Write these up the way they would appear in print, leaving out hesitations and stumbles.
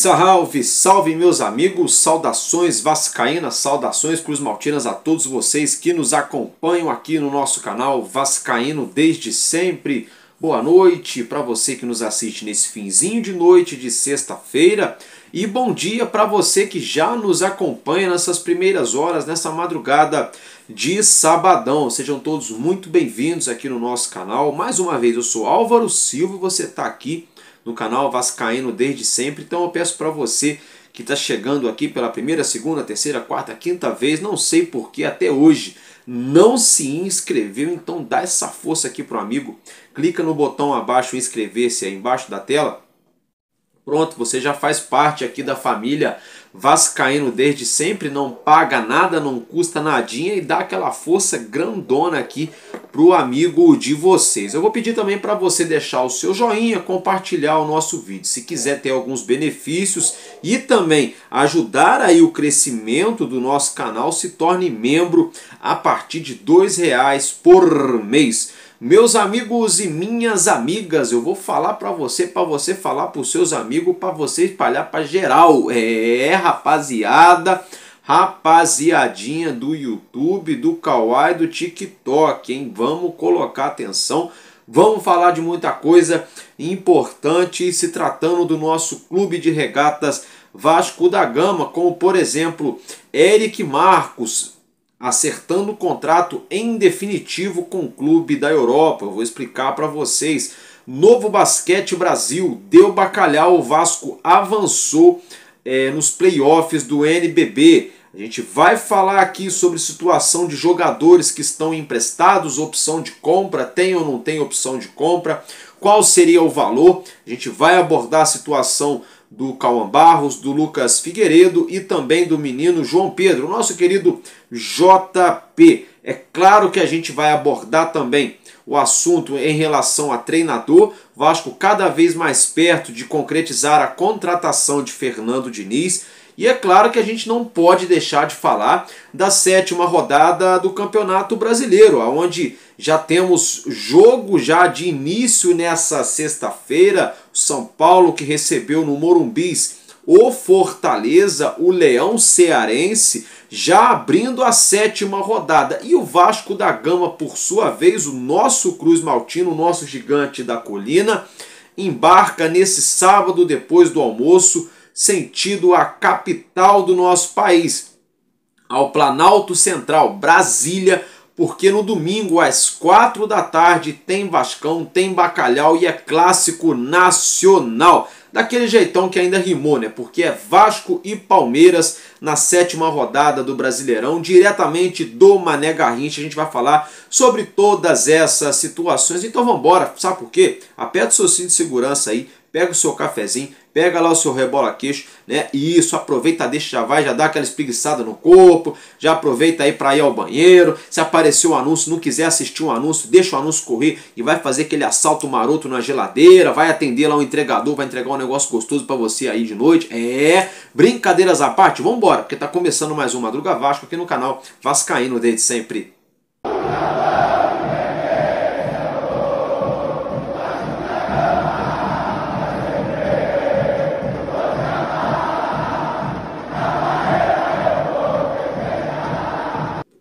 Salve, salve meus amigos, saudações vascaínas, saudações cruzmaltinas a todos vocês que nos acompanham aqui no nosso canal Vascaíno desde sempre. Boa noite para você que nos assiste nesse finzinho de noite de sexta-feira e bom dia para você que já nos acompanha nessas primeiras horas, nessa madrugada de sabadão. Sejam todos muito bem-vindos aqui no nosso canal. Mais uma vez, eu sou Álvaro Silva e você está aqui no canal Vascaíno desde sempre. Então eu peço para você que está chegando aqui pela primeira, segunda, terceira, quarta, quinta vez, não sei porquê até hoje não se inscreveu, então dá essa força aqui pro amigo, clica no botão abaixo inscrever-se aí embaixo da tela. Pronto, você já faz parte aqui da família Vascaíno desde sempre, não paga nada, não custa nadinha e dá aquela força grandona aqui pro amigo de vocês. Eu vou pedir também para você deixar o seu joinha, compartilhar o nosso vídeo. Se quiser ter alguns benefícios e também ajudar aí o crescimento do nosso canal, se torne membro a partir de R$2 por mês. Meus amigos e minhas amigas, eu vou falar para você falar para os seus amigos, para você espalhar para geral. Rapaziadinha do YouTube, do Kawaii, do TikTok, hein? Vamos colocar atenção, vamos falar de muita coisa importante se tratando do nosso clube de regatas Vasco da Gama, como por exemplo, Eric Marcos acertando o contrato em definitivo com o clube da Europa. Eu vou explicar para vocês. Novo Basquete Brasil, deu bacalhau, o Vasco avançou nos playoffs do NBB. A gente vai falar aqui sobre situação de jogadores que estão emprestados, opção de compra, tem ou não tem opção de compra, qual seria o valor. A gente vai abordar a situação do Cauã Barros, do Lucas Figueiredo e também do menino João Pedro, o nosso querido JP. É claro que a gente vai abordar também o assunto em relação a treinador. Vasco cada vez mais perto de concretizar a contratação de Fernando Diniz. E é claro que a gente não pode deixar de falar da 7ª rodada do Campeonato Brasileiro, onde já temos jogo já de início nessa sexta-feira. O São Paulo que recebeu no Morumbis o Fortaleza, o Leão Cearense, já abrindo a 7ª rodada. E o Vasco da Gama, por sua vez, o nosso Cruz Maltino, o nosso gigante da colina, embarca nesse sábado depois do almoço, sentido a capital do nosso país, ao Planalto Central, Brasília, porque no domingo às 4 da tarde tem Vascão, tem bacalhau e é clássico nacional. Daquele jeitão que ainda rimou, né? Porque é Vasco e Palmeiras na 7ª rodada do Brasileirão, diretamente do Mané Garrincha. A gente vai falar sobre todas essas situações. Então vamos embora, sabe por quê? Aperta o seu cinto de segurança aí, pega o seu cafezinho, pega lá o seu rebola-queixo, né? E isso, aproveita, deixa, já dá aquela espreguiçada no corpo, já aproveita aí para ir ao banheiro. Se apareceu um anúncio, não quiser assistir um anúncio, deixa o anúncio correr e vai fazer aquele assalto maroto na geladeira, vai atender lá o entregador, vai entregar um negócio gostoso para você aí de noite. Brincadeiras à parte, vamos embora, porque tá começando mais um Madruga Vasco aqui no canal Vascaíno desde sempre.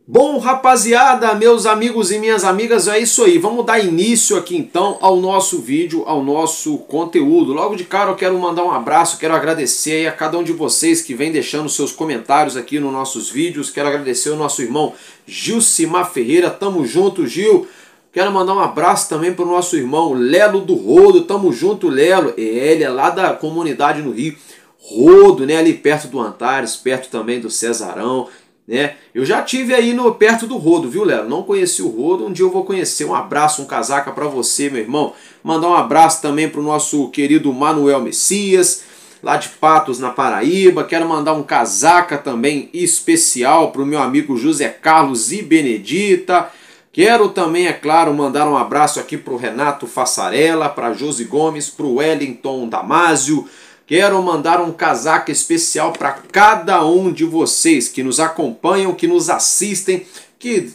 Bom, rapaziada, meus amigos e minhas amigas, é isso aí. Vamos dar início aqui então ao nosso vídeo, ao nosso conteúdo. Logo de cara eu quero mandar um abraço, quero agradecer aí a cada um de vocês que vem deixando seus comentários aqui nos nossos vídeos. Quero agradecer ao nosso irmão Gilcimar Ferreira, tamo junto, Gil. Quero mandar um abraço também para o nosso irmão Lelo do Rodo, tamo junto, Lelo. Ele é lá da comunidade no Rio, Rodo, né, ali perto do Antares, perto também do Cesarão. Né? Eu já tive aí perto do Rodo, viu, Léo? Não conheci o Rodo, um dia eu vou conhecer. Um abraço, um casaca para você, meu irmão. Mandar um abraço também para o nosso querido Manuel Messias, lá de Patos, na Paraíba. Quero mandar um casaca também especial para o meu amigo José Carlos e Benedita. Quero também, é claro, mandar um abraço aqui para o Renato Fassarella, para Josi Gomes, para o Wellington Damásio, Quero mandar um casaco especial para cada um de vocês que nos acompanham, que nos assistem, que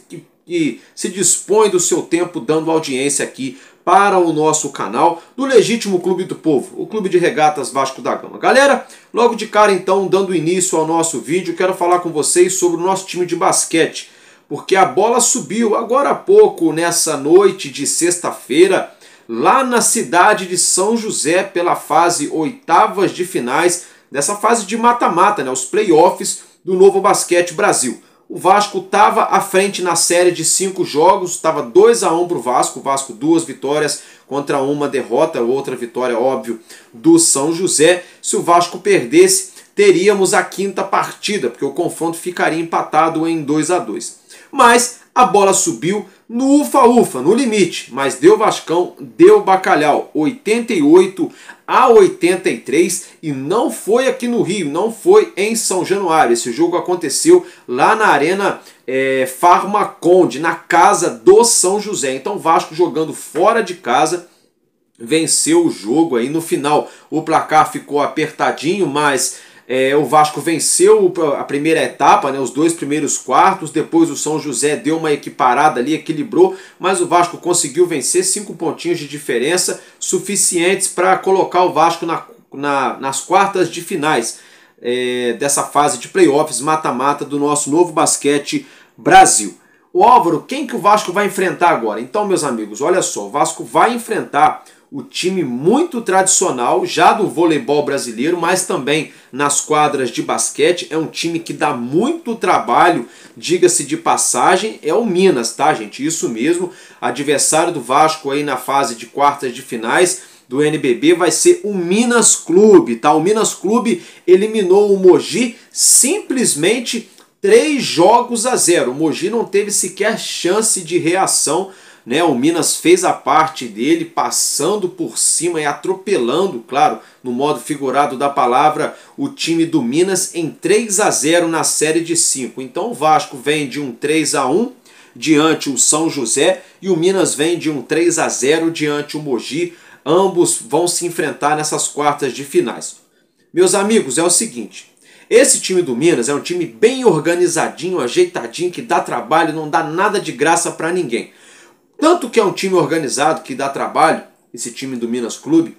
se dispõe do seu tempo dando audiência aqui para o nosso canal do Legítimo Clube do Povo, o Clube de Regatas Vasco da Gama. Galera, logo de cara então, dando início ao nosso vídeo, quero falar com vocês sobre o nosso time de basquete, porque a bola subiu agora há pouco, nessa noite de sexta-feira, lá na cidade de São José, pela fase oitavas de finais, dessa fase de mata-mata, né, os playoffs do Novo Basquete Brasil. O Vasco estava à frente na série de 5 jogos, estava 2-1 para o Vasco 2 vitórias contra uma derrota, outra vitória, óbvio, do São José. Se o Vasco perdesse, teríamos a quinta partida, porque o confronto ficaria empatado em 2-2. Mas a bola subiu no ufa-ufa, no limite, mas deu Vascão, deu bacalhau, 88-83, e não foi aqui no Rio, não foi em São Januário. Esse jogo aconteceu lá na Arena Farmaconde, na casa do São José. Então o Vasco, jogando fora de casa, venceu o jogo aí no final. O placar ficou apertadinho, mas o Vasco venceu a primeira etapa, né, os 2 primeiros quartos. Depois o São José deu uma equiparada ali, equilibrou, mas o Vasco conseguiu vencer, 5 pontinhos de diferença, suficientes para colocar o Vasco nas quartas de finais dessa fase de playoffs mata-mata do nosso Novo Basquete Brasil. O Álvaro, quem que o Vasco vai enfrentar agora? Então, meus amigos, olha só, o Vasco vai enfrentar o time muito tradicional já do voleibol brasileiro, mas também nas quadras de basquete. É um time que dá muito trabalho, diga-se de passagem, é o Minas, tá, gente? Isso mesmo, adversário do Vasco aí na fase de quartas de finais do NBB vai ser o Minas Clube, tá? O Minas Clube eliminou o Mogi simplesmente 3-0. O Mogi não teve sequer chance de reação, né? O Minas fez a parte dele, passando por cima e atropelando, claro, no modo figurado da palavra, o time do Minas em 3-0 na série de 5. Então o Vasco vem de um 3-1 diante o São José e o Minas vem de um 3-0 diante o Mogi. Ambos vão se enfrentar nessas quartas de finais. Meus amigos, é o seguinte, esse time do Minas é um time bem organizadinho, ajeitadinho, que dá trabalho, não dá nada de graça para ninguém. Tanto que é um time organizado, que dá trabalho, esse time do Minas Clube,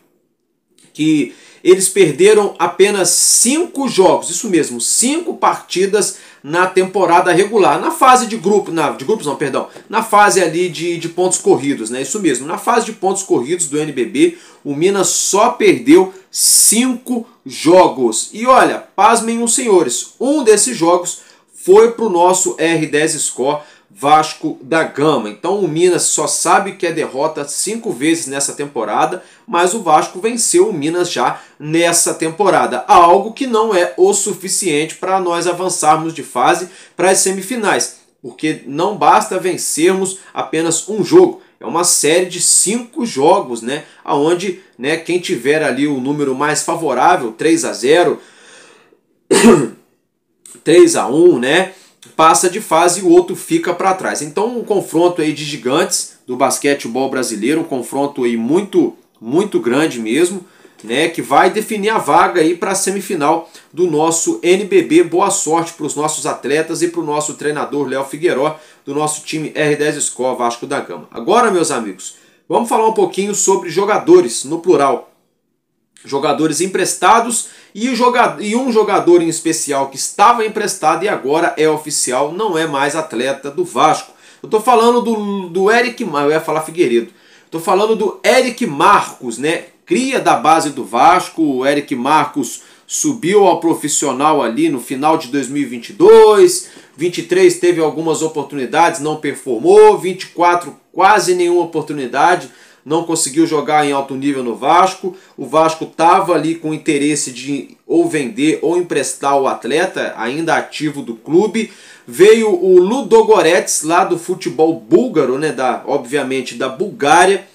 que eles perderam apenas 5 jogos, isso mesmo, 5 partidas na temporada regular, na fase de grupos não, perdão, na fase ali de pontos corridos, né? Isso mesmo, na fase de pontos corridos do NBB, o Minas só perdeu 5 jogos. E olha, pasmem os senhores, um desses jogos foi para o nosso R10 Score Vasco da Gama. Então o Minas só sabe que é derrota 5 vezes nessa temporada, mas o Vasco venceu o Minas já nessa temporada. Algo que não é o suficiente para nós avançarmos de fase para as semifinais, porque não basta vencermos apenas um jogo. É uma série de 5 jogos, né? Onde, né, quem tiver ali o número mais favorável, 3-0, 3-1, né, passa de fase e o outro fica para trás. Então um confronto aí de gigantes do basquetebol brasileiro, um confronto aí muito grande mesmo, né, que vai definir a vaga aí para a semifinal do nosso NBB. Boa sorte para os nossos atletas e para o nosso treinador Léo Figueiró, do nosso time R10 Score Vasco da Gama. Agora, meus amigos, vamos falar um pouquinho sobre jogadores, no plural. Jogadores emprestados e um jogador em especial que estava emprestado e agora é oficial, não é mais atleta do Vasco. Eu estou falando do Eric, eu ia falar Figueiredo. Estou falando do Eric Marcos, né? Cria da base do Vasco. O Eric Marcos subiu ao profissional ali no final de 2022. 23 teve algumas oportunidades, não performou. 24 quase nenhuma oportunidade, não conseguiu jogar em alto nível no Vasco. O Vasco estava ali com interesse de ou vender ou emprestar o atleta, ainda ativo do clube. Veio o Ludogorets, lá do futebol búlgaro, né, obviamente da Bulgária.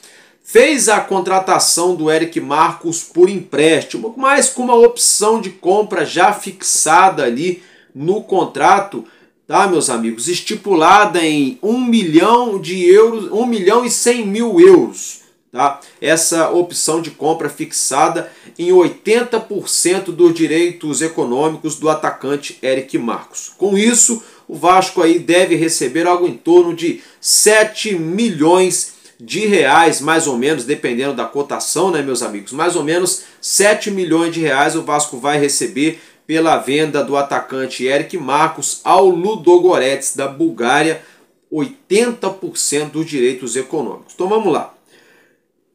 Fez a contratação do Eric Marcos por empréstimo, mas com uma opção de compra já fixada ali no contrato, tá, meus amigos, estipulada em 1 milhão de euros, 1 milhão e 100 mil euros. tá? Essa opção de compra fixada em 80% dos direitos econômicos do atacante Eric Marcos. Com isso, o Vasco aí deve receber algo em torno de 7 milhões de reais, mais ou menos, dependendo da cotação, né, meus amigos? Mais ou menos 7 milhões de reais o Vasco vai receber pela venda do atacante Eric Marcos ao Ludogorets da Bulgária, 80% dos direitos econômicos. Então vamos lá.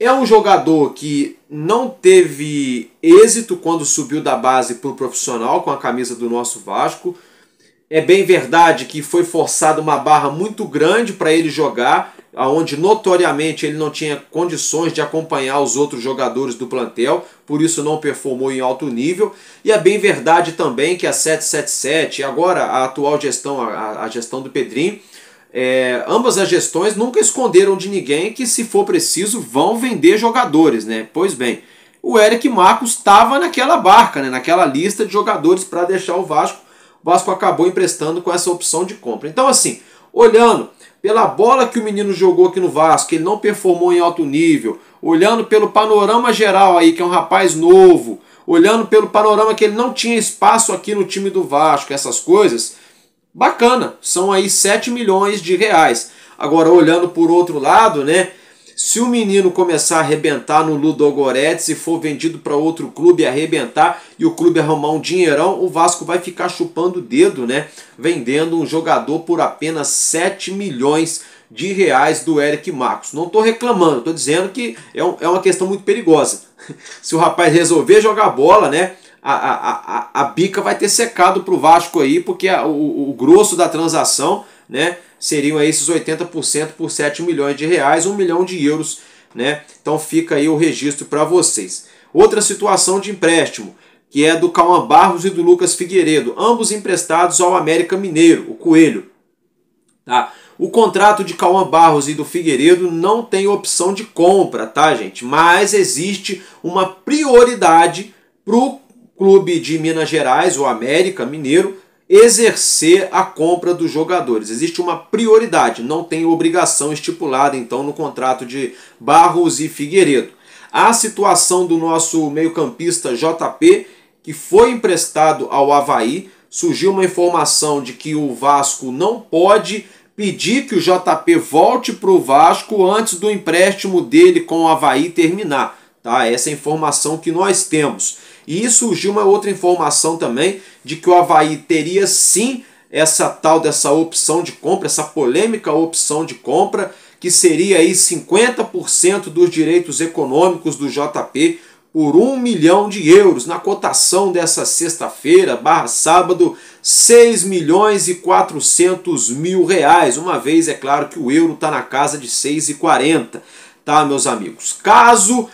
É um jogador que não teve êxito quando subiu da base para o profissional com a camisa do nosso Vasco. É bem verdade que foi forçada uma barra muito grande para ele jogar, onde notoriamente ele não tinha condições de acompanhar os outros jogadores do plantel, por isso não performou em alto nível. E é bem verdade também que a 777 e agora a atual gestão, a gestão do Pedrinho, ambas as gestões nunca esconderam de ninguém que, se for preciso, vão vender jogadores, né? Pois bem, o Eric Marcos estava naquela barca, né? Naquela lista de jogadores para deixar o Vasco. O Vasco acabou emprestando com essa opção de compra. Então, assim, olhando pela bola que o menino jogou aqui no Vasco, ele não performou em alto nível, olhando pelo panorama geral aí, que é um rapaz novo, olhando pelo panorama que ele não tinha espaço aqui no time do Vasco, essas coisas, bacana, são aí 7 milhões de reais. Agora, olhando por outro lado, né, se o menino começar a arrebentar no Ludogorets e for vendido para outro clube arrebentar e o clube arrumar um dinheirão, o Vasco vai ficar chupando o dedo, né, vendendo um jogador por apenas 7 milhões de reais do Eric Marcos. Não estou reclamando, estou dizendo que é uma questão muito perigosa. Se o rapaz resolver jogar bola, né, a bica vai ter secado para o Vasco aí, porque o grosso da transação, né, seriam aí esses 80% por 7 milhões de reais, 1 milhão de euros, né? Então fica aí o registro para vocês. Outra situação de empréstimo, que é do Cauã Barros e do Lucas Figueiredo, ambos emprestados ao América Mineiro, o Coelho. Tá? O contrato de Cauã Barros e do Figueiredo não tem opção de compra, tá, gente? Mas existe uma prioridade para o clube de Minas Gerais, o América Mineiro, exercer a compra dos jogadores. Existe uma prioridade, não tem obrigação estipulada então no contrato de Barros e Figueiredo. A situação do nosso meio-campista JP, que foi emprestado ao Avaí, surgiu uma informação de que o Vasco não pode pedir que o JP volte para o Vasco antes do empréstimo dele com o Avaí terminar. Tá? Essa é a informação que nós temos. E surgiu uma outra informação também de que o Avaí teria sim essa tal dessa opção de compra, essa polêmica opção de compra, que seria aí 50% dos direitos econômicos do JP por 1 milhão de euros, na cotação dessa sexta-feira, /sábado, 6 milhões e 400 mil reais, uma vez, é claro, que o euro está na casa de 6,40, tá, meus amigos? Caso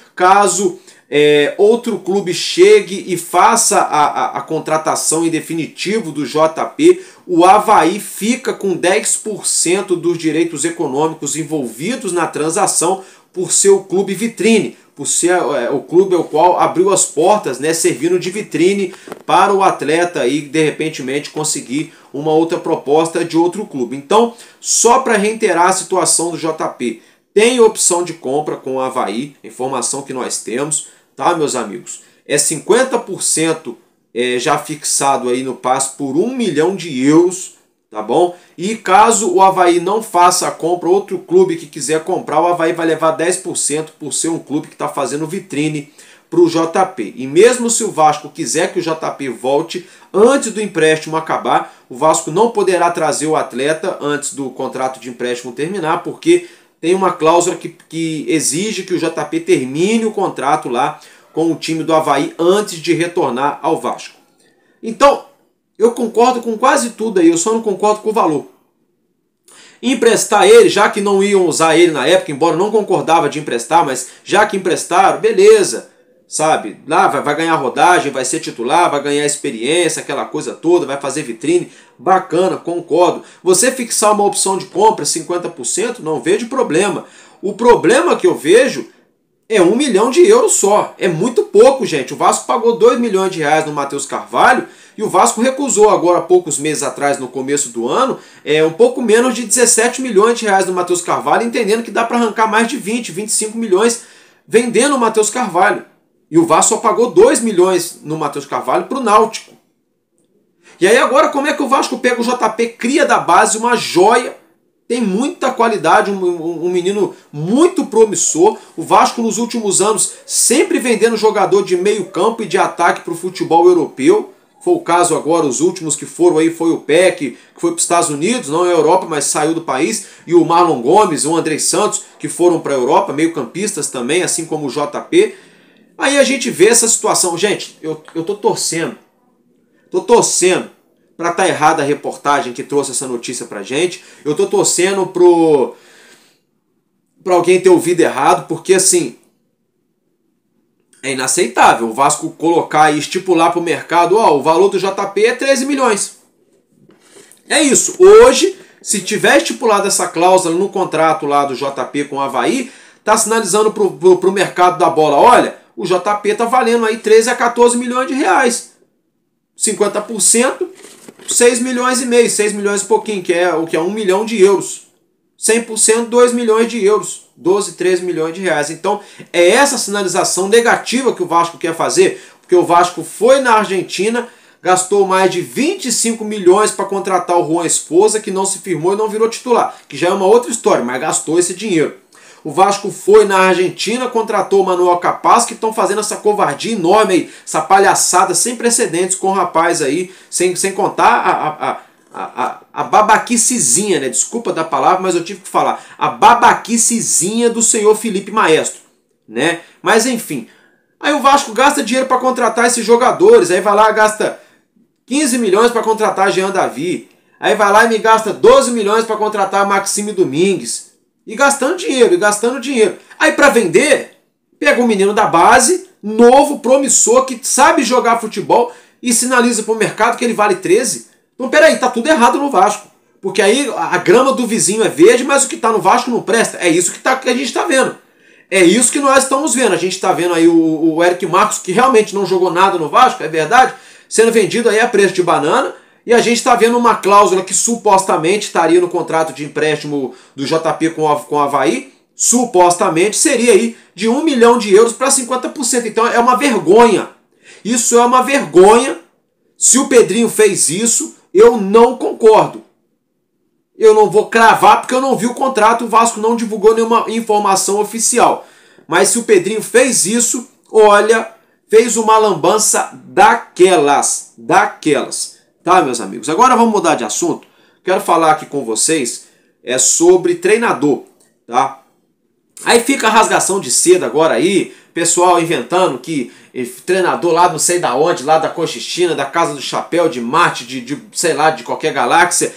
outro clube chegue e faça a contratação em definitivo do JP, o Avaí fica com 10% dos direitos econômicos envolvidos na transação por ser o clube vitrine, por ser o clube ao qual abriu as portas, né, servindo de vitrine para o atleta e de repentemente conseguir uma outra proposta de outro clube. Então, só para reiterar a situação do JP, tem opção de compra com o Avaí, informação que nós temos, tá, meus amigos? É 50% já fixado aí no passe por 1 milhão de euros, tá bom? E caso o Avaí não faça a compra, outro clube que quiser comprar, o Avaí vai levar 10% por ser um clube que está fazendo vitrine para o JP. E mesmo se o Vasco quiser que o JP volte, antes do empréstimo acabar, o Vasco não poderá trazer o atleta antes do contrato de empréstimo terminar, porque tem uma cláusula que exige que o JP termine o contrato lá com o time do Avaí antes de retornar ao Vasco. Então, eu concordo com quase tudo aí, eu só não concordo com o valor. Emprestar ele, já que não iam usar ele na época, embora eu não concordava de emprestar, mas já que emprestaram, beleza, sabe? Lá vai ganhar rodagem, vai ser titular, vai ganhar experiência, aquela coisa toda, vai fazer vitrine, bacana, concordo. Você fixar uma opção de compra 50%, não vejo problema. O problema que eu vejo É 1 milhão de euros só. É muito pouco, gente. O Vasco pagou 2 milhões de reais no Matheus Carvalho e o Vasco recusou agora, poucos meses atrás, no começo do ano, um pouco menos de 17 milhões de reais no Matheus Carvalho, entendendo que dá para arrancar mais de 20, 25 milhões vendendo o Matheus Carvalho. E o Vasco só pagou 2 milhões no Matheus Carvalho para o Náutico. E aí agora como é que o Vasco pega o JP, cria da base uma joia, tem muita qualidade, um menino muito promissor. O Vasco nos últimos anos sempre vendendo jogador de meio campo e de ataque para o futebol europeu. Foi o caso agora, os últimos que foram aí foi o Peck, que foi para os Estados Unidos, não é Europa, mas saiu do país, e o Marlon Gomes, o Andrei Santos, que foram para a Europa, meio campistas também, assim como o JP. Aí a gente vê essa situação. Gente, eu tô torcendo para estar errada a reportagem que trouxe essa notícia pra gente. Eu tô torcendo pra alguém ter ouvido errado, porque assim, é inaceitável o Vasco colocar e estipular pro mercado, o valor do JP é 13 milhões. É isso. Hoje, se tiver estipulado essa cláusula no contrato lá do JP com o Avaí, tá sinalizando pro mercado da bola, olha, o JP tá valendo aí 13 a 14 milhões de reais. 50%, 6 milhões e meio, 6 milhões e pouquinho, que é 1 milhão de euros. 100%, 2 milhões de euros. 12, 13 milhões de reais. Então, é essa sinalização negativa que o Vasco quer fazer, porque o Vasco foi na Argentina, gastou mais de 25 milhões para contratar o Juan Esposa, que não se firmou e não virou titular, que já é uma outra história, mas gastou esse dinheiro. O Vasco foi na Argentina, contratou o Manuel Capaz, que estão fazendo essa covardia enorme aí, essa palhaçada sem precedentes com o rapaz aí, sem contar a babaquicezinha, né? Desculpa da palavra, mas eu tive que falar. A babaquicezinha do senhor Felipe Maestro, né? Mas enfim, aí o Vasco gasta dinheiro para contratar esses jogadores, aí vai lá e gasta 15 milhões para contratar Jean Davi, aí vai lá e me gasta 12 milhões para contratar Maxime Domingues. E gastando dinheiro, e gastando dinheiro. Aí para vender, pega um menino da base, novo, promissor, que sabe jogar futebol e sinaliza para o mercado que ele vale 13. Então peraí, tá tudo errado no Vasco. Porque aí a grama do vizinho é verde, mas o que tá no Vasco não presta. É isso que a gente tá vendo. É isso que nós estamos vendo. A gente está vendo aí o Eric Marcos, que realmente não jogou nada no Vasco, é verdade, sendo vendido aí a preço de banana. E a gente está vendo uma cláusula que supostamente estaria no contrato de empréstimo do JP com o Avaí, supostamente seria aí de 1 milhão de euros para 50%. Então é uma vergonha. Isso é uma vergonha. Se o Pedrinho fez isso, eu não concordo. Eu não vou cravar porque eu não vi o contrato, o Vasco não divulgou nenhuma informação oficial. Mas se o Pedrinho fez isso, olha, fez uma lambança daquelas. Tá, meus amigos? Agora vamos mudar de assunto. Quero falar aqui com vocês sobre treinador, tá? Aí fica a rasgação de seda agora aí, pessoal inventando que treinador lá não sei da onde, lá da Conchichina, da Casa do Chapéu, de Marte, sei lá, de qualquer galáxia,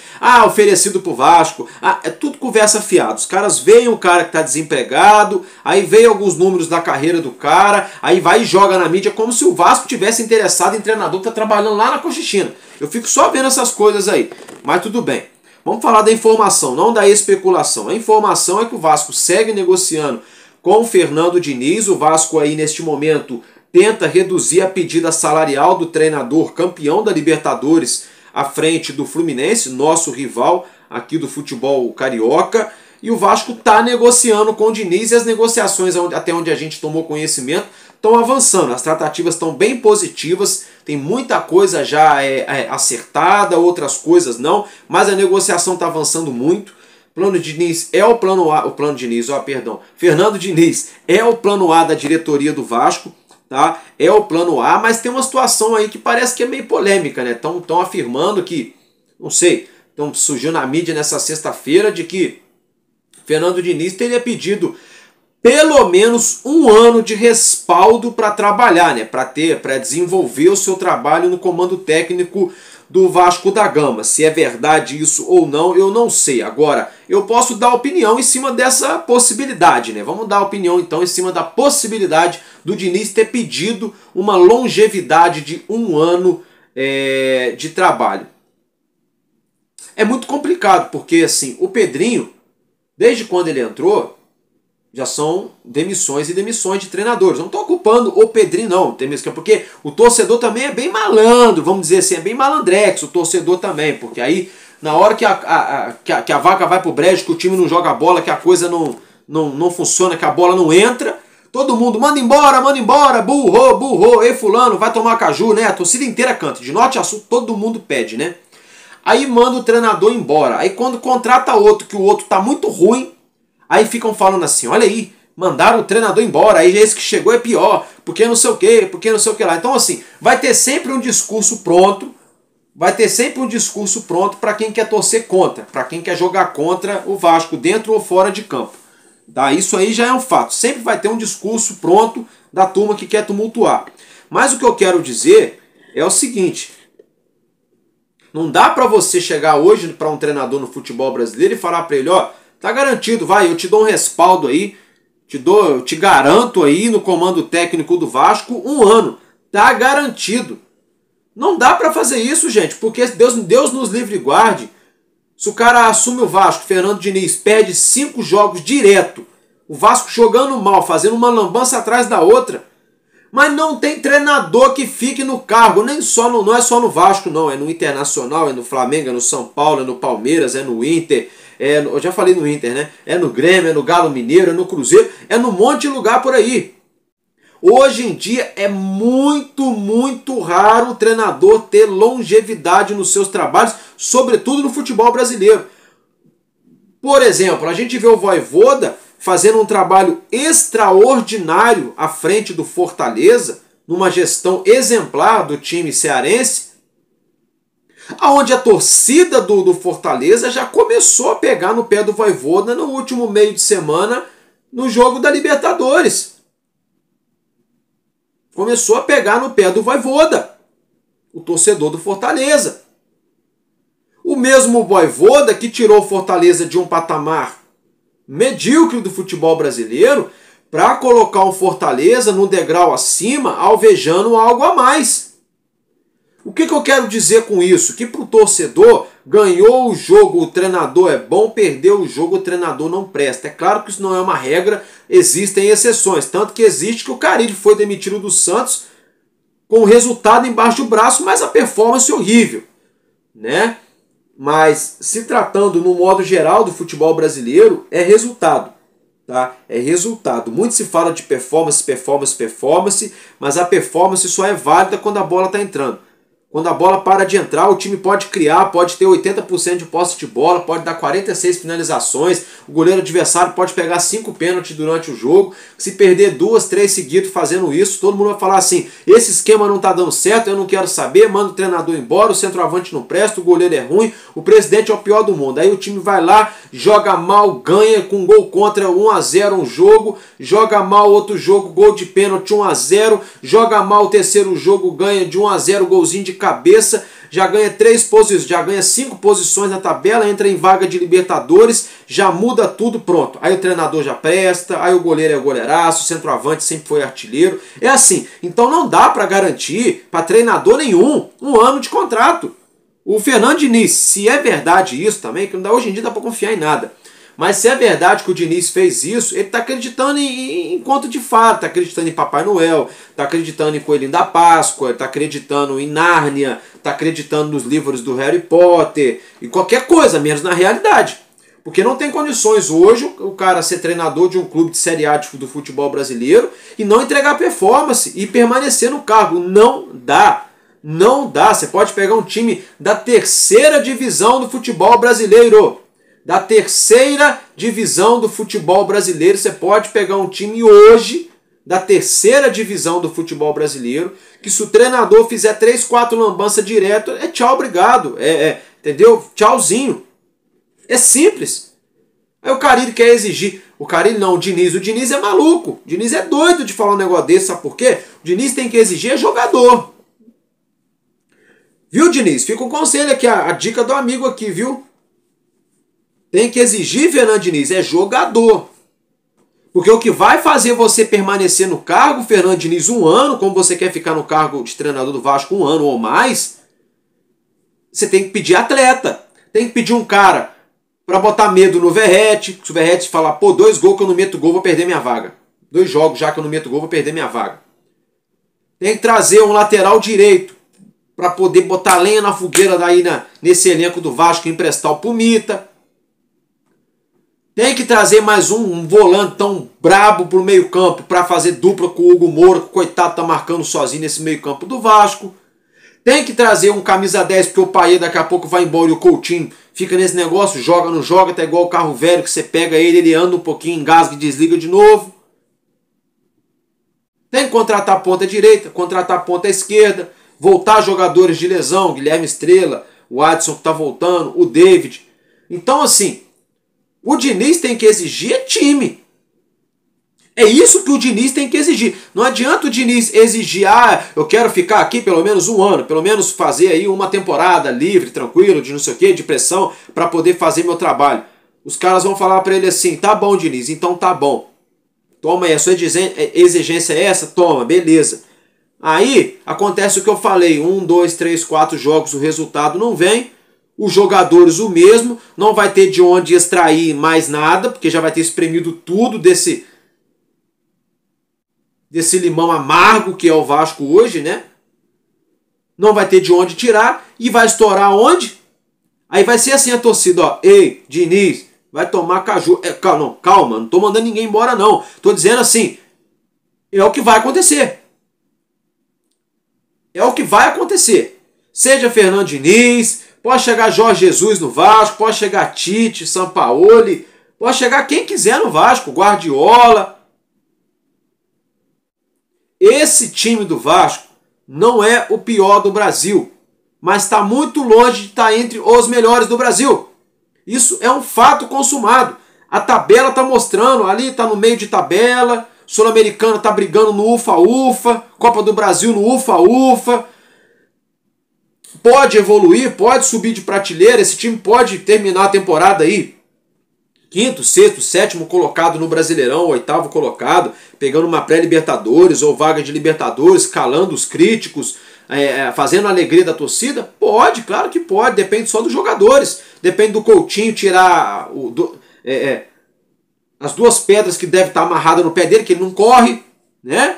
oferecido pro Vasco, é tudo conversa fiada. Os caras veem o cara que tá desempregado, aí veem alguns números da carreira do cara, aí vai e joga na mídia como se o Vasco tivesse interessado em treinador que tá trabalhando lá na Conchichina. Eu fico só vendo essas coisas aí, mas tudo bem. Vamos falar da informação, não da especulação. A informação é que o Vasco segue negociando com o Fernando Diniz. O Vasco aí neste momento tenta reduzir a pedida salarial do treinador campeão da Libertadores à frente do Fluminense, nosso rival aqui do futebol carioca. E o Vasco está negociando com o Diniz e as negociações, até onde a gente tomou conhecimento, estão avançando. As tratativas estão bem positivas, tem muita coisa já acertada, outras coisas não, mas a negociação está avançando muito. Plano Diniz é o plano A, Fernando Diniz é o plano A da diretoria do Vasco, tá? É o plano A, mas tem uma situação aí que parece que é meio polêmica, né? Estão afirmando que, não sei, surgiu na mídia nessa sexta-feira de que Fernando Diniz teria pedido pelo menos 1 ano de respaldo para trabalhar, né? Para desenvolver o seu trabalho no comando técnico do Vasco da Gama. Se é verdade isso ou não, eu não sei. Agora, eu posso dar opinião em cima dessa possibilidade, né? Vamos dar opinião então em cima da possibilidade do Diniz ter pedido uma longevidade de 1 ano de trabalho. É muito complicado, porque assim, o Pedrinho, desde quando ele entrou, Já são demissões e demissões de treinadores. Não estou culpando o Pedrinho, não. Porque o torcedor também é bem malandro, vamos dizer assim, é bem malandrex o torcedor também. Porque aí, na hora que a vaca vai pro brejo, que o time não joga bola, que a coisa não funciona, que a bola não entra, todo mundo manda embora, burro, ei fulano, vai tomar caju, né? A torcida inteira canta, de norte a sul, todo mundo pede, né? Aí manda o treinador embora. Aí quando contrata outro, que o outro tá muito ruim, aí ficam falando assim, olha aí, mandaram o treinador embora, aí esse que chegou é pior, porque não sei o que, porque não sei o que lá. Então assim, vai ter sempre um discurso pronto, para quem quer torcer contra, para quem quer jogar contra o Vasco, dentro ou fora de campo. Tá? Isso aí já é um fato, sempre vai ter um discurso pronto da turma que quer tumultuar. Mas o que eu quero dizer é o seguinte, não dá para você chegar hoje para um treinador no futebol brasileiro e falar para ele, ó, tá garantido, vai, eu te dou um respaldo aí, eu te garanto aí no comando técnico do Vasco 1 ano. Tá garantido. Não dá para fazer isso, gente, porque Deus nos livre e guarde. Se o cara assume o Vasco, Fernando Diniz, perde 5 jogos direto, o Vasco jogando mal, fazendo uma lambança atrás da outra, mas não tem treinador que fique no cargo, não é só no Vasco, não, é no Internacional, é no Flamengo, é no São Paulo, é no Palmeiras, é no Inter, eu já falei no Inter, né? É no Grêmio, é no Galo Mineiro, é no Cruzeiro, é no monte de lugar por aí. Hoje em dia é muito raro o treinador ter longevidade nos seus trabalhos, sobretudo no futebol brasileiro. Por exemplo, a gente vê o Vojvoda fazendo um trabalho extraordinário à frente do Fortaleza, numa gestão exemplar do time cearense, aonde a torcida do Fortaleza já começou a pegar no pé do Vojvoda no último meio de semana no jogo da Libertadores. Começou a pegar no pé do Vojvoda, o torcedor do Fortaleza. O mesmo Vojvoda que tirou o Fortaleza de um patamar medíocre do futebol brasileiro para colocar o Fortaleza num degrau acima, alvejando algo a mais. O que eu quero dizer com isso? Que para o torcedor, ganhou o jogo, o treinador é bom, perdeu o jogo, o treinador não presta. É claro que isso não é uma regra, existem exceções. Tanto que existe que o Carille foi demitido do Santos com o resultado embaixo do braço, mas a performance horrível, né? Mas se tratando no modo geral do futebol brasileiro, é resultado. Tá? É resultado. Muito se fala de performance, mas a performance só é válida quando a bola está entrando. Quando a bola para de entrar, o time pode criar, pode ter 80% de posse de bola, pode dar 46 finalizações, o goleiro adversário pode pegar 5 pênaltis durante o jogo. Se perder 2, 3 seguidos fazendo isso, todo mundo vai falar assim, esse esquema não está dando certo, eu não quero saber, manda o treinador embora, o centroavante não presta, o goleiro é ruim, o presidente é o pior do mundo. Aí o time vai lá, joga mal, ganha com gol contra 1-0 um jogo, joga mal outro jogo, gol de pênalti 1-0, joga mal o terceiro jogo, ganha de 1-0, golzinho de cabeça, já ganha 5 posições na tabela, entra em vaga de Libertadores, já muda tudo, pronto. Aí o treinador já presta, aí o goleiro é goleiraço, o centroavante sempre foi artilheiro. É assim, então não dá para garantir para treinador nenhum 1 ano de contrato. O Fernando Diniz, se é verdade isso também, que hoje em dia dá para confiar em nada, mas se é verdade que o Diniz fez isso, ele está acreditando em conto de fada, está acreditando em Papai Noel, está acreditando em Coelhinho da Páscoa, está acreditando em Nárnia, está acreditando nos livros do Harry Potter, e qualquer coisa, menos na realidade. Porque não tem condições hoje o cara ser treinador de um clube de Série A do futebol brasileiro e não entregar performance e permanecer no cargo. Não dá. Não dá. Você pode pegar um time da 3ª divisão do futebol brasileiro. Da 3ª divisão do futebol brasileiro, você pode pegar um time hoje da 3ª divisão do futebol brasileiro, que se o treinador fizer 3, 4 lambanças direto, é tchau, obrigado, entendeu? Tchauzinho. É simples. Aí o Carille quer exigir, o Diniz é maluco, o Diniz é doido de falar um negócio desse, sabe por quê? O Diniz tem que exigir jogador. Viu, Diniz? Fica um conselho aqui, a dica do amigo aqui, viu? Tem que exigir, Fernando Diniz, é jogador. Porque o que vai fazer você permanecer no cargo, Fernando Diniz, 1 ano, como você quer ficar no cargo de treinador do Vasco 1 ano ou mais, você tem que pedir atleta. Tem que pedir um cara para botar medo no Verratti. Se o Verratti falar, pô, 2 gols que eu não meto gol, vou perder minha vaga. 2 jogos já que eu não meto gol, vou perder minha vaga. Tem que trazer um lateral direito para poder botar lenha na fogueira daí nesse elenco do Vasco e emprestar o Pumita. Tem que trazer mais um volantão brabo pro meio campo para fazer dupla com o Hugo Moura, que o coitado tá marcando sozinho nesse meio campo do Vasco. Tem que trazer um camisa 10, porque o Paê daqui a pouco vai embora e o Coutinho fica nesse negócio, joga, não joga, tá igual o carro velho que você pega ele anda um pouquinho, engasga e desliga de novo. Tem que contratar a ponta direita, contratar a ponta esquerda, voltar jogadores de lesão, Guilherme Estrela, o Adson que tá voltando, o David. Então assim, o Diniz tem que exigir time. É isso que o Diniz tem que exigir. Não adianta o Diniz exigir, eu quero ficar aqui pelo menos 1 ano, pelo menos fazer aí uma temporada livre, tranquilo, de não sei o que, de pressão, para poder fazer meu trabalho. Os caras vão falar para ele assim, tá bom, Diniz, então tá bom. Toma aí, a sua exigência é essa? Toma, beleza. Aí acontece o que eu falei, 1, 2, 3, 4 jogos, o resultado não vem. Os jogadores o mesmo, não vai ter de onde extrair mais nada, porque já vai ter espremido tudo desse limão amargo que é o Vasco hoje, né? Não vai ter de onde tirar e vai estourar onde? Aí vai ser assim a torcida, ó, ei, Diniz, vai tomar caju. Calma, não tô mandando ninguém embora não. Tô dizendo assim, é o que vai acontecer. É o que vai acontecer. Seja Fernando Diniz, pode chegar Jorge Jesus no Vasco, pode chegar Tite, Sampaoli, pode chegar quem quiser no Vasco, Guardiola. Esse time do Vasco não é o pior do Brasil, mas está muito longe de estar entre os melhores do Brasil. Isso é um fato consumado. A tabela está mostrando, ali está no meio de tabela, Sul-Americana está brigando no ufa-ufa, Copa do Brasil no ufa-ufa. Pode evoluir, pode subir de prateleira, esse time pode terminar a temporada aí 5º, 6º, 7º colocado no Brasileirão, 8º colocado, pegando uma pré-Libertadores ou vaga de Libertadores, calando os críticos, fazendo a alegria da torcida? Pode, claro que pode, depende só dos jogadores, depende do Coutinho tirar as 2 pedras que deve estar amarradas no pé dele, que ele não corre, né?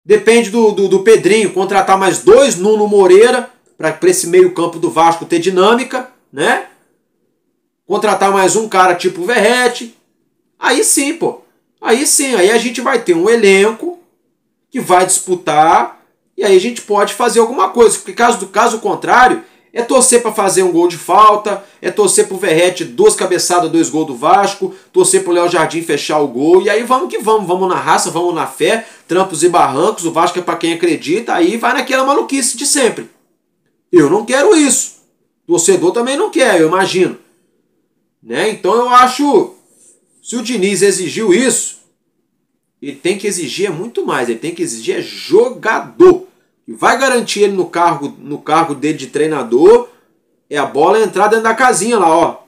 Depende do Pedrinho contratar mais 2 Nuno Moreira para esse meio campo do Vasco ter dinâmica, né? Contratar mais um cara tipo o Verratti. Aí sim, pô. Aí sim, aí a gente vai ter um elenco que vai disputar e aí a gente pode fazer alguma coisa. Porque caso contrário, é torcer para fazer um gol de falta, é torcer pro Verratti 2 cabeçadas, 2 gols do Vasco, torcer pro Léo Jardim fechar o gol, e aí vamos que vamos na raça, vamos na fé, trampos e barrancos, o Vasco é para quem acredita, aí vai naquela maluquice de sempre. Eu não quero isso. O torcedor também não quer, eu imagino. Né? Então eu acho, se o Diniz exigiu isso, ele tem que exigir muito mais, ele tem que exigir jogador. E vai garantir ele no cargo dele de treinador, é a bola entrar dentro da casinha lá, ó,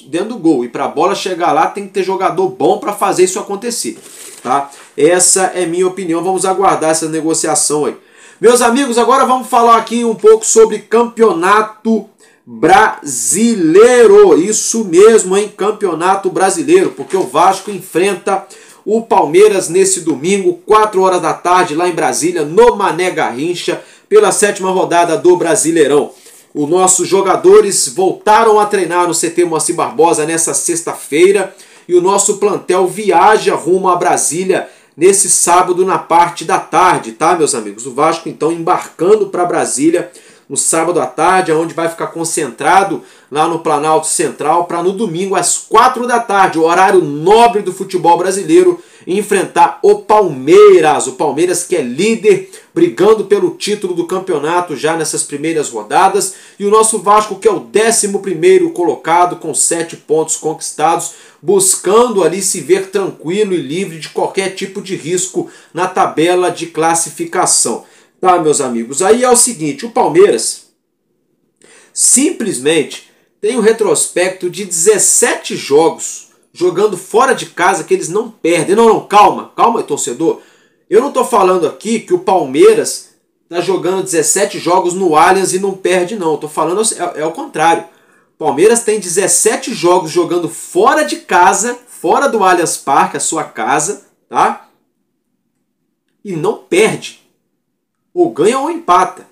dentro do gol. E para a bola chegar lá tem que ter jogador bom para fazer isso acontecer. Tá? Essa é minha opinião, vamos aguardar essa negociação aí. Meus amigos, agora vamos falar aqui um pouco sobre campeonato brasileiro. Isso mesmo, hein? Campeonato brasileiro, porque o Vasco enfrenta o Palmeiras nesse domingo, 4 horas da tarde, lá em Brasília, no Mané Garrincha, pela 7ª rodada do Brasileirão. Os nossos jogadores voltaram a treinar no CT Moacir Barbosa nessa sexta-feira e o nosso plantel viaja rumo a Brasília nesse sábado na parte da tarde, tá, meus amigos? O Vasco, então, embarcando para Brasília no sábado à tarde, onde vai ficar concentrado lá no Planalto Central, para no domingo às 4 da tarde, o horário nobre do futebol brasileiro, enfrentar o Palmeiras. O Palmeiras que é líder, brigando pelo título do campeonato já nessas primeiras rodadas, e o nosso Vasco que é o 11º colocado com 7 pontos conquistados, buscando ali se ver tranquilo e livre de qualquer tipo de risco na tabela de classificação. Tá, meus amigos? Aí é o seguinte, o Palmeiras simplesmente tem um retrospecto de 17 jogos jogando fora de casa que eles não perdem. Não, calma, torcedor. Eu não estou falando aqui que o Palmeiras está jogando 17 jogos no Allianz e não perde, não. Eu estou falando é o contrário. Palmeiras tem 17 jogos jogando fora de casa, fora do Allianz Parque, a sua casa, tá? E não perde. Ou ganha ou empata.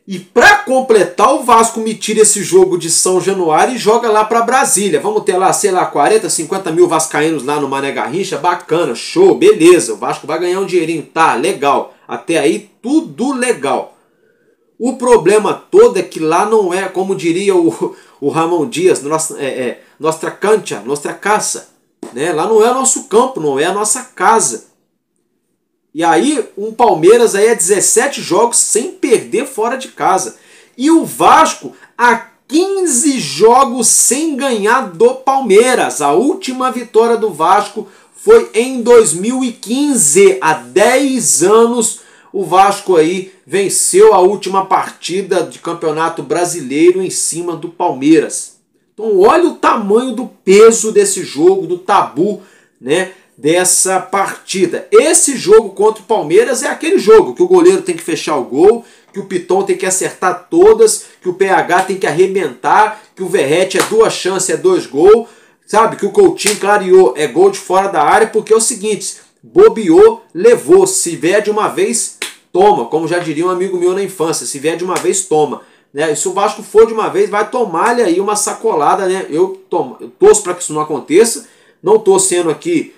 E para completar, o Vasco me tira esse jogo de São Januário e joga lá para Brasília. Vamos ter lá, sei lá, 40, 50 mil vascaínos lá no Mané Garrincha. Bacana, show, beleza. O Vasco vai ganhar um dinheirinho, tá, legal. Até aí, tudo legal. O problema todo é que lá não é, como diria o Ramon Dias, nossa cancha, nossa casa. Né? Lá não é o nosso campo, não é a nossa casa. E aí, um Palmeiras aí é 17 jogos sem perder fora de casa. E o Vasco há 15 jogos sem ganhar do Palmeiras. A última vitória do Vasco foi em 2015. Há 10 anos o Vasco aí venceu a última partida de Campeonato Brasileiro em cima do Palmeiras. Então olha o tamanho do peso desse jogo, do tabu, né? Dessa partida. Esse jogo contra o Palmeiras é aquele jogo que o goleiro tem que fechar o gol, que o Piton tem que acertar todas, que o PH tem que arrebentar, que o Verratti é 2 chances, é 2 gols, sabe? Que o Coutinho clareou, é gol de fora da área, porque é o seguinte, bobeou, levou, se vier de uma vez, toma, como já diria um amigo meu na infância, se vier de uma vez, toma. Né? E se o Vasco for de uma vez, vai tomar-lhe aí uma sacolada, né? Eu torço para que isso não aconteça, não estou sendo aqui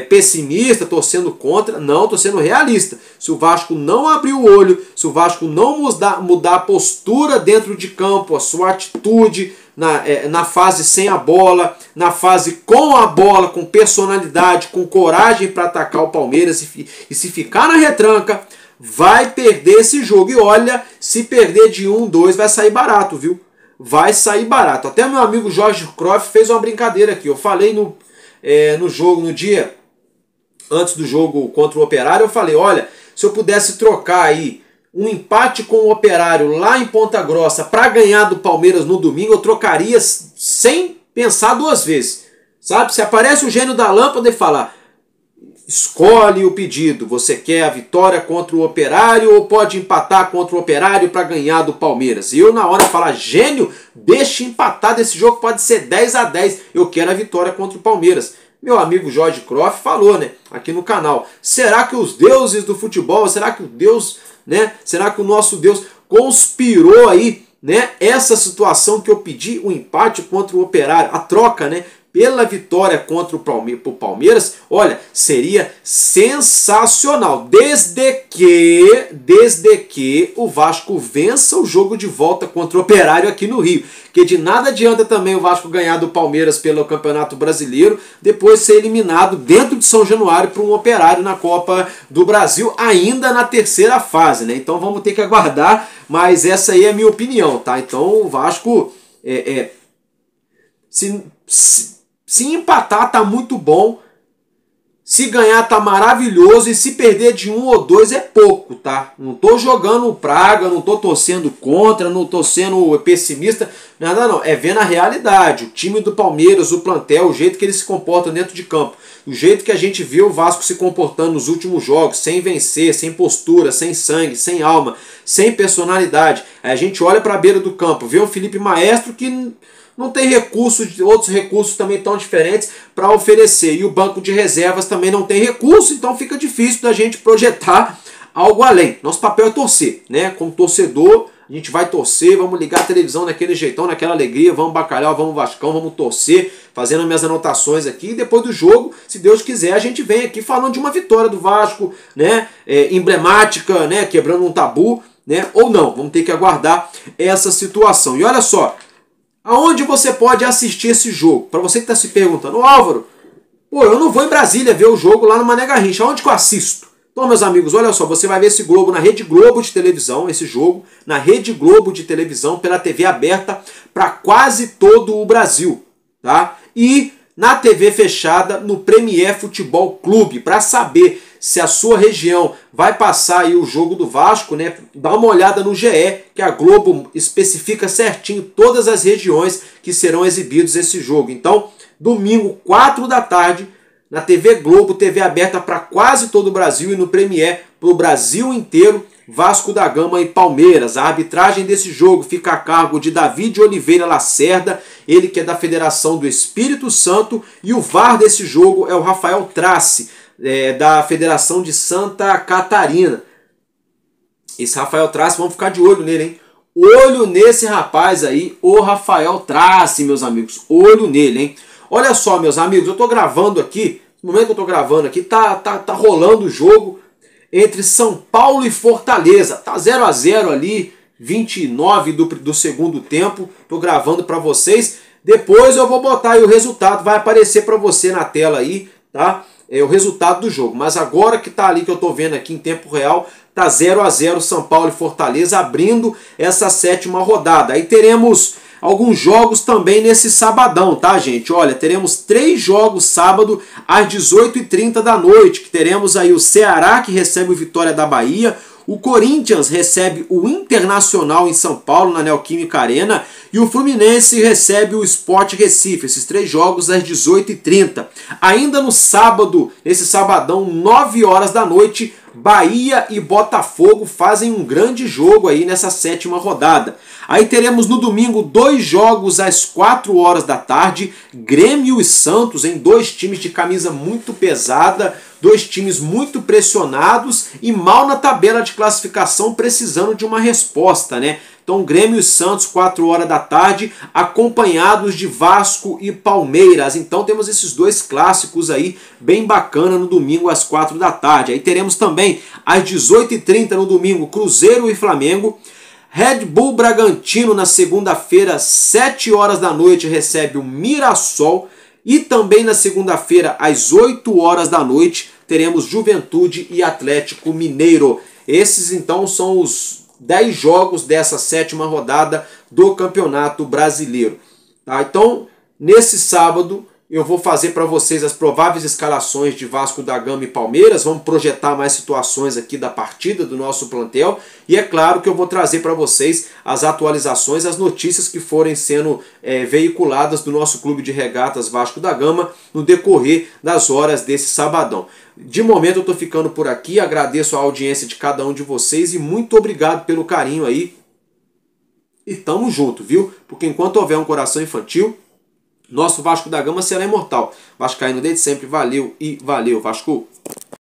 pessimista, torcendo contra, não, estou sendo realista. Se o Vasco não abrir o olho, se o Vasco não mudar a postura dentro de campo, a sua atitude na fase sem a bola, na fase com a bola, com personalidade, com coragem para atacar o Palmeiras e se ficar na retranca, vai perder esse jogo. E olha, se perder de 1-2 vai sair barato, viu? Vai sair barato. Até meu amigo Jorge Croft fez uma brincadeira aqui. Eu falei no jogo, no dia antes do jogo contra o Operário, eu falei, olha, se eu pudesse trocar aí um empate com o Operário lá em Ponta Grossa para ganhar do Palmeiras no domingo, eu trocaria sem pensar 2 vezes. Sabe? Se aparece o gênio da lâmpada e falar, escolhe o pedido, você quer a vitória contra o Operário ou pode empatar contra o Operário para ganhar do Palmeiras? E eu na hora falar, gênio, deixa empatar desse jogo, pode ser 10-10, eu quero a vitória contra o Palmeiras. Meu amigo Jorge Croft falou, né, aqui no canal, será que os deuses do futebol, será que o Deus, né, será que o nosso Deus conspirou aí, né, essa situação que eu pedi, o empate contra o Operário, a troca, né, pela vitória contra o Palmeiras, olha, seria sensacional, desde que o Vasco vença o jogo de volta contra o Operário aqui no Rio, que de nada adianta também o Vasco ganhar do Palmeiras pelo Campeonato Brasileiro, depois ser eliminado dentro de São Januário por um Operário na Copa do Brasil, ainda na 3ª fase, né? Então vamos ter que aguardar, mas essa aí é a minha opinião, tá? Então o Vasco se empatar tá muito bom, se ganhar tá maravilhoso e se perder de 1 ou 2 é pouco, tá? Não tô jogando praga, não tô torcendo contra, não tô sendo pessimista, nada não, é vendo a realidade, o time do Palmeiras, o plantel, o jeito que ele se comporta dentro de campo, o jeito que a gente viu o Vasco se comportando nos últimos jogos, sem vencer, sem postura, sem sangue, sem alma, sem personalidade. Aí a gente olha para a beira do campo, vê o Felipe Maestro que não tem recursos, outros recursos também tão diferentes para oferecer. E o banco de reservas também não tem recurso, então fica difícil da gente projetar algo além. Nosso papel é torcer, né? Como torcedor, a gente vai torcer, vamos ligar a televisão naquele jeitão, naquela alegria, vamos Bacalhau, vamos Vascão, vamos torcer, fazendo minhas anotações aqui. E depois do jogo, se Deus quiser, a gente vem aqui falando de uma vitória do Vasco, né? Emblemática, né? Quebrando um tabu, né? Ou não, vamos ter que aguardar essa situação. E olha só, aonde você pode assistir esse jogo? Para você que está se perguntando, Álvaro, pô, eu não vou em Brasília ver o jogo lá no Mané Garrincha, aonde que eu assisto? Então, meus amigos, olha só, você vai ver esse Globo na Rede Globo de televisão, esse jogo, na Rede Globo de televisão, pela TV aberta, para quase todo o Brasil, tá? E na TV fechada, no Premier Futebol Clube, para saber se a sua região vai passar aí o jogo do Vasco, né? Dá uma olhada no GE, que a Globo especifica certinho todas as regiões que serão exibidos esse jogo. Então, domingo, 4 da tarde, na TV Globo, TV aberta para quase todo o Brasil e no Premier para o Brasil inteiro, Vasco da Gama e Palmeiras. A arbitragem desse jogo fica a cargo de David Oliveira Lacerda, ele que é da Federação do Espírito Santo, e o VAR desse jogo é o Rafael Trace, da Federação de Santa Catarina. Esse Rafael Trace, vamos ficar de olho nele, hein? Olho nesse rapaz aí, o Rafael Trace, meus amigos. Olho nele, hein? Olha só, meus amigos, eu tô gravando aqui, no momento que eu tô gravando aqui, tá rolando o jogo entre São Paulo e Fortaleza. Tá 0 a 0 ali, 29 do segundo tempo. Tô gravando para vocês. Depois eu vou botar aí o resultado, vai aparecer para você na tela aí, tá? É o resultado do jogo. Mas agora que tá ali, que eu tô vendo aqui em tempo real, tá 0 a 0 São Paulo e Fortaleza, abrindo essa 7ª rodada. Aí teremos alguns jogos também nesse sabadão, tá, gente? Olha, teremos 3 jogos sábado às 18h30 da noite, que teremos aí o Ceará, que recebe o Vitória da Bahia, o Corinthians recebe o Internacional em São Paulo, na Neoquímica Arena, e o Fluminense recebe o Sport Recife. Esses 3 jogos às 18h30. Ainda no sábado, nesse sabadão, 9 horas da noite, Bahia e Botafogo fazem um grande jogo aí nessa 7ª rodada. Aí teremos no domingo 2 jogos às 4 horas da tarde, Grêmio e Santos, em 2 times de camisa muito pesada, 2 times muito pressionados e mal na tabela de classificação, precisando de uma resposta, né? Então Grêmio e Santos, 4 horas da tarde, acompanhados de Vasco e Palmeiras. Então temos esses 2 clássicos aí, bem bacana, no domingo às 4 da tarde. Aí teremos também às 18h30 no domingo, Cruzeiro e Flamengo. Red Bull Bragantino na segunda-feira, 7 horas da noite, recebe o Mirassol. E também na segunda-feira, às 8 horas da noite, teremos Juventude e Atlético Mineiro. Esses então são os 10 jogos dessa 7ª rodada do Campeonato Brasileiro. Tá? Então, nesse sábado, eu vou fazer para vocês as prováveis escalações de Vasco da Gama e Palmeiras. Vamos projetar mais situações aqui da partida do nosso plantel. E é claro que eu vou trazer para vocês as atualizações, as notícias que forem sendo veiculadas do nosso Clube de Regatas Vasco da Gama no decorrer das horas desse sabadão. De momento eu estou ficando por aqui, agradeço a audiência de cada um de vocês e muito obrigado pelo carinho aí. E tamo junto, viu? Porque enquanto houver um coração infantil, nosso Vasco da Gama será imortal. Vascaíno desde sempre, valeu e valeu, Vasco!